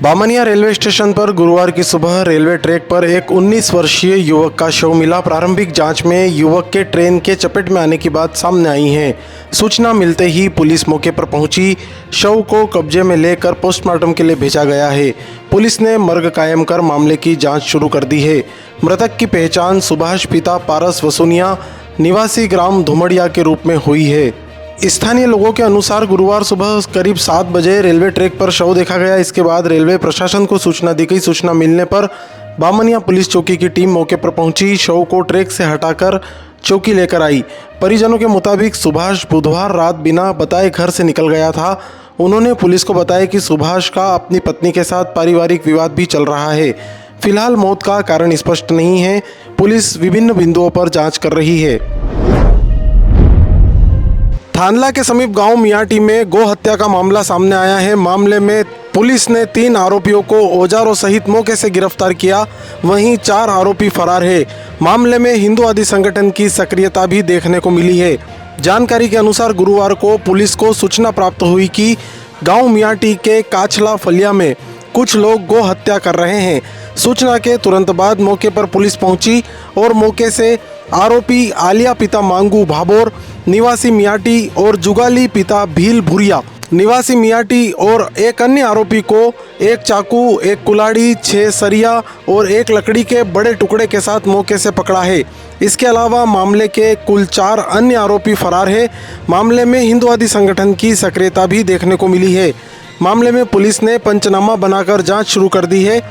Bamania railway station पर गुरुवार की सुबह रेलवे ट्रैक पर एक 19 वर्षीय युवक का शव मिला। प्रारंभिक जांच में युवक के ट्रेन के चपेट में आने की बात सामने आई है। सूचना मिलते ही पुलिस मौके पर पहुंची। शव को कब्जे में लेकर पोस्टमार्टम के लिए भेजा गया है। पुलिस ने मर्ग कायम कर मामले की जाँच शुरू कर दी है। मृतक की पहचान सुभाष पिता पारस वसुनिया निवासी ग्राम धुमड़िया के रूप में हुई है। स्थानीय लोगों के अनुसार गुरुवार सुबह करीब 7 बजे रेलवे ट्रैक पर शव देखा गया। इसके बाद रेलवे प्रशासन को सूचना दी गई। सूचना मिलने पर बामनिया पुलिस चौकी की टीम मौके पर पहुंची। शव को ट्रैक से हटाकर चौकी लेकर आई। परिजनों के मुताबिक सुभाष बुधवार रात बिना बताए घर से निकल गया था। उन्होंने पुलिस को बताया कि सुभाष का अपनी पत्नी के साथ पारिवारिक विवाद भी चल रहा है। फिलहाल मौत का कारण स्पष्ट नहीं है। पुलिस विभिन्न बिंदुओं पर जाँच कर रही है। थानला के समीप गांव मियाटी में गौ हत्या का मामला सामने आया है। मामले में पुलिस ने 3 आरोपियों को औजारों सहित मौके से गिरफ्तार किया। वहीं 4 आरोपी फरार है। मामले में हिंदुवादी संगठन की सक्रियता भी देखने को मिली है। जानकारी के अनुसार गुरुवार को पुलिस को सूचना प्राप्त हुई कि गांव मियाटी के काछला फलिया में कुछ लोग गौ हत्या कर रहे हैं। सूचना के तुरंत बाद मौके पर पुलिस पहुंची और मौके से आरोपी आलिया पिता मांगू भाबोर निवासी मियाटी और जुगाली पिता भील भुरिया निवासी मियाटी और एक अन्य आरोपी को एक चाकू, एक कुल्हाड़ी, 6 सरिया और एक लकड़ी के बड़े टुकड़े के साथ मौके से पकड़ा है। इसके अलावा मामले के कुल 4 अन्य आरोपी फरार है। मामले में हिंदुवादी संगठन की सक्रियता भी देखने को मिली है। मामले में पुलिस ने पंचनामा बनाकर जांच शुरू कर दी है।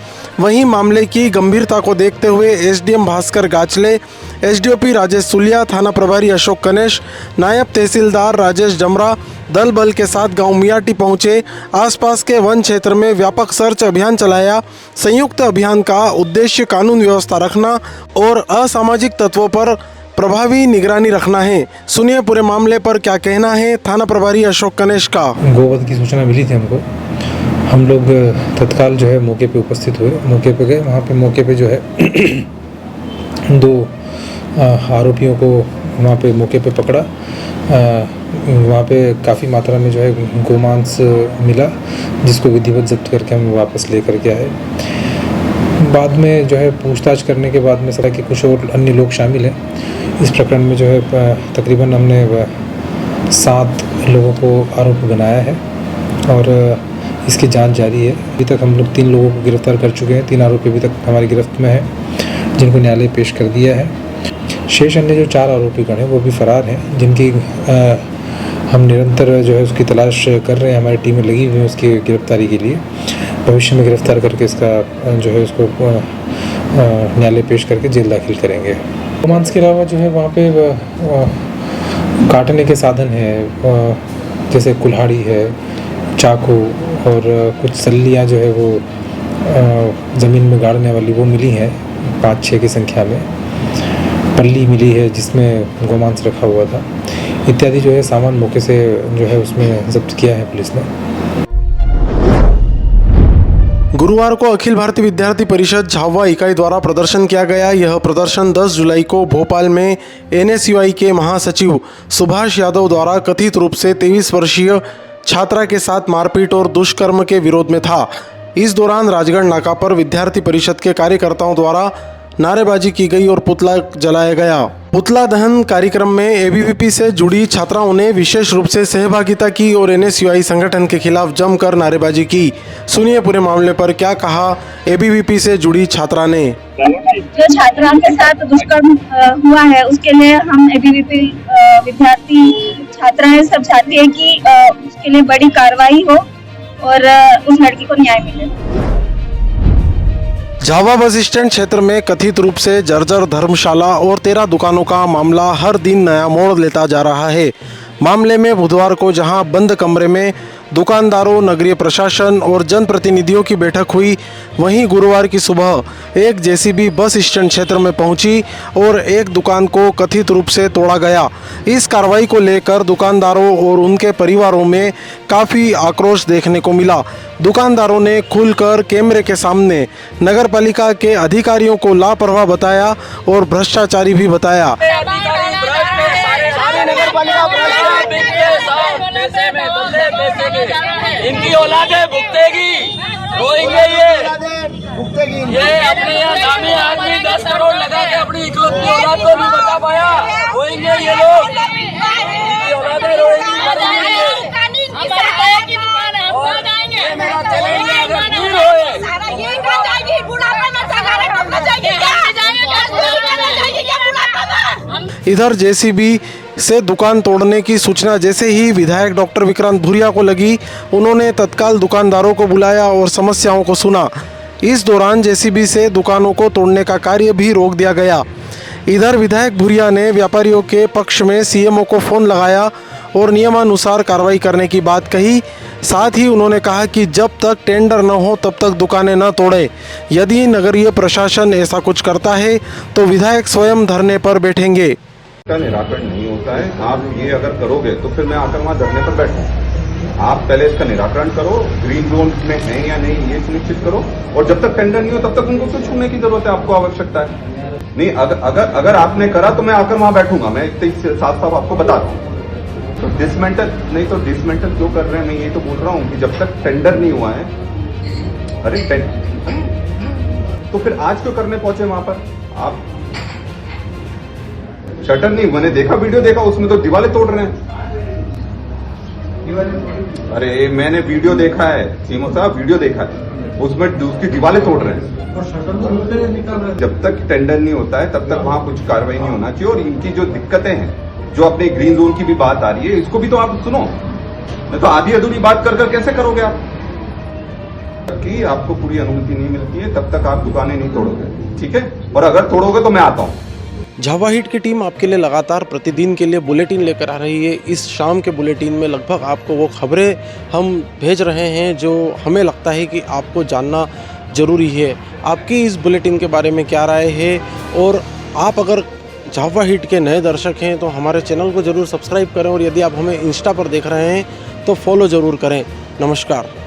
वहीं मामले की गंभीरता को देखते हुए एसडीएम भास्कर गाचले, एसडीओपी राजेश सुलिया, थाना प्रभारी अशोक कनेश, नायब तहसीलदार राजेश जमरा दल बल के साथ गांव मियाटी पहुंचे। आसपास के वन क्षेत्र में व्यापक सर्च अभियान चलाया। संयुक्त अभियान का उद्देश्य कानून व्यवस्था रखना और असामाजिक तत्वों पर प्रभावी निगरानी रखना है। सुनिए पूरे मामले पर क्या कहना है थाना प्रभारी अशोक कनेश का। गोवध की सूचना मिली थी हमको। हम लोग तत्काल जो है मौके पे उपस्थित हुए, मौके पे गए। वहाँ पे मौके पे जो है 2 आरोपियों को वहाँ पे मौके पे पकड़ा। वहाँ पे काफ़ी मात्रा में जो है गोमांस मिला, जिसको विधिवत जब्त करके हम वापस लेकर के आए। बाद में जो है पूछताछ करने के बाद में सर कि कुछ और अन्य लोग शामिल हैं इस प्रकरण में। जो है तकरीबन हमने 7 लोगों को आरोपी बनाया है और इसकी जांच जारी है। अभी तक हम लोग 3 लोगों को गिरफ्तार कर चुके हैं। 3 आरोपी अभी तक हमारी गिरफ्त में हैं, जिनको न्यायालय पेश कर दिया है। शेष अन्य जो 4 आरोपीगण हैं वो भी फरार हैं, जिनकी हम निरंतर जो है उसकी तलाश कर रहे हैं। हमारी टीमें लगी हुई हैं उसकी गिरफ्तारी के लिए। भविष्य में गिरफ्तार करके इसका जो है उसको न्यायालय पेश करके जेल दाखिल करेंगे। गोमांस के अलावा जो है वहाँ पे काटने के साधन है, जैसे कुल्हाड़ी है, चाकू और कुछ सल्लियाँ जो है वो ज़मीन में गाड़ने वाली वो मिली हैं 5-6 की संख्या में। पल्ली मिली है जिसमें गोमांस रखा हुआ था। इत्यादि जो है सामान मौके से जो है उसमें जब्त किया है पुलिस ने। गुरुवार को अखिल भारतीय विद्यार्थी परिषद झाबुआ इकाई द्वारा प्रदर्शन किया गया। यह प्रदर्शन 10 जुलाई को भोपाल में एनएसयूआई के महासचिव सुभाष यादव द्वारा कथित रूप से 23 वर्षीय छात्रा के साथ मारपीट और दुष्कर्म के विरोध में था। इस दौरान राजगढ़ नाका पर विद्यार्थी परिषद के कार्यकर्ताओं द्वारा नारेबाजी की गई और पुतला जलाया गया। पुतला दहन कार्यक्रम में एबीवीपी से जुड़ी छात्राओं ने विशेष रूप से सहभागिता की और एनएसयूआई संगठन के खिलाफ जमकर नारेबाजी की। सुनिए पूरे मामले पर क्या कहा एबीवीपी से जुड़ी छात्रा ने। जो छात्राओं के साथ दुष्कर्म हुआ है उसके लिए हम एबीवीपी विद्यार्थी छात्राएं सब चाहते हैं कि उसके लिए बड़ी कार्रवाई हो और उस लड़की को न्याय मिले। झाबुआ बस स्टैंड क्षेत्र में कथित रूप से जर्जर धर्मशाला और 13 दुकानों का मामला हर दिन नया मोड़ लेता जा रहा है। मामले में बुधवार को जहां बंद कमरे में दुकानदारों, नगरीय प्रशासन और जनप्रतिनिधियों की बैठक हुई, वहीं गुरुवार की सुबह एक जेसीबी बस स्टैंड क्षेत्र में पहुंची और एक दुकान को कथित रूप से तोड़ा गया। इस कार्रवाई को लेकर दुकानदारों और उनके परिवारों में काफ़ी आक्रोश देखने को मिला। दुकानदारों ने खुलकर कैमरे के सामने नगर पालिका के अधिकारियों को लापरवाह बताया और भ्रष्टाचारी भी बताया। पैसे में बदले पैसे के इनकी औलादें भुगतेगी, रोएंगे ये अपने यहाँ नामी आदमी 10 करोड़ लगा के अपनी इकलौती औलाद को नहीं बचा पाया, रोएंगे ये लोग, इनकी औलादें रोएंगी, मरेंगी ये। और ये मेरा चैलेंज है, अगर नहीं रोए इधर जेसीबी से दुकान तोड़ने की सूचना जैसे ही विधायक डॉक्टर विक्रांत भूरिया को लगी, उन्होंने तत्काल दुकानदारों को बुलाया और समस्याओं को सुना। इस दौरान जेसीबी से दुकानों को तोड़ने का कार्य भी रोक दिया गया। इधर विधायक भूरिया ने व्यापारियों के पक्ष में सीएमओ को फ़ोन लगाया और नियमानुसार कार्रवाई करने की बात कही। साथ ही उन्होंने कहा कि जब तक टेंडर न हो तब तक दुकानें न तोड़े। यदि नगरीय प्रशासन ऐसा कुछ करता है तो विधायक स्वयं धरने पर बैठेंगे। का निराकरण नहीं होता है, आप ये अगर करोगे तो फिर मैं आकर वहाँ धरने पर बैठूँ। आप पहले इसका निराकरण करो, ग्रीन जोन में है या नहीं ये सुनिश्चित करो, और जब तक टेंडर नहीं हो तब तक उनको क्यों छूने की जरूरत है, आपको आवश्यकता है नहीं। अगर आपने करा तो मैं आकर वहाँ बैठूंगा, मैं इतने साफ साफ आपको बता रहा हूँ। तो डिसमेंटल नहीं तो डिसमेंटल क्यों कर रहे हैं, मैं ये तो बोल रहा हूँ कि जब तक टेंडर नहीं हुआ है, अरे तो फिर आज क्यों करने पहुंचे वहां पर आप? शटर नहीं, मैंने देखा, वीडियो देखा, उसमें तो दीवारें तोड़ रहे हैं। अरे मैंने वीडियो देखा है सीमो साहब, वीडियो देखा है, उसमें उसकी दीवारें तोड़ रहे हैं। जब तक टेंडर नहीं होता है तब तक वहां कुछ कार्रवाई नहीं होना चाहिए। और इनकी जो दिक्कतें हैं, जो अपने ग्रीन जोन की भी बात आ रही है, इसको भी तो आप सुनो, नहीं तो आधी अधूरी बात कर कैसे करोगे आप? कि आपको पूरी अनुमति नहीं मिलती है तब तक आप दुकानें नहीं तोड़ोगे, ठीक है? और अगर तोड़ोगे तो मैं आता हूँ। झावा हिट की टीम आपके लिए लगातार प्रतिदिन के लिए बुलेटिन लेकर आ रही है। इस शाम के बुलेटिन में लगभग आपको वो खबरें हम भेज रहे हैं जो हमें लगता है कि आपको जानना ज़रूरी है। आपकी इस बुलेटिन के बारे में क्या राय है, और आप अगर झावा हिट के नए दर्शक हैं तो हमारे चैनल को ज़रूर सब्सक्राइब करें, और यदि आप हमें इंस्टा पर देख रहे हैं तो फॉलो ज़रूर करें। नमस्कार।